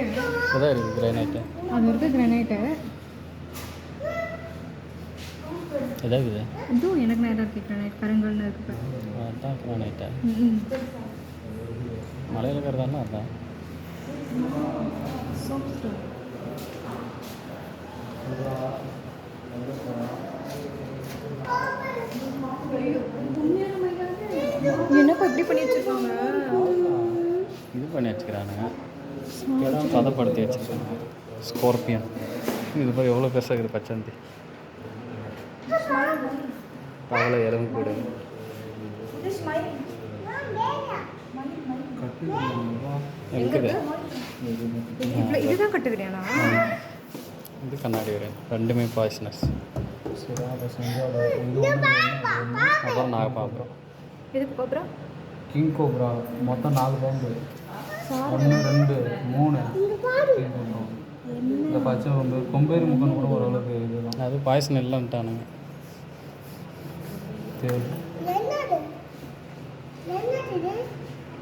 இருக்கேன். அதான் இருக்குது கிரானைட்டு. அது இருக்குது கிரானைட்டு. எதாவது இருக்குது இதுவும் எனக்கு நேரம் இருக்குது கிரானைட் கருங்கல்னு இருக்குது. அதுதான் கிரானைட்டா? ம் மலையில் இருக்கிறதால அதுதான். என்னப்பா இப்படி பண்ணி வச்சுருக்காங்க? இது பண்ணி வச்சுக்கிறானுங்க, பதப்படுத்தி வச்சுக்கிறாங்க. ஸ்கார்பியன் இது மாதிரி எவ்வளோ பெருசாக இருக்குது பச்சந்தி. தவளை எறும்பு கூடு இருக்குது. இதுதான் கட்டுக்கிறியானா? இது கண்ணாடி வரையும் ரெண்டுமே பாய்ஸ்னஸ். அப்புறம் நாகப்பாம்புரம். எதுக்கு கோப்ரா? கிங் கோப்ரா மொத்தம் 4 பாம்பு. 1 2 3 இந்த பச்சை பாம்பு கொம்பேரி முக்கன் கூட ஓரளவுக்கு இதுதான். அது பாய்சன் இல்லைன்ட்டானுங்க. சரி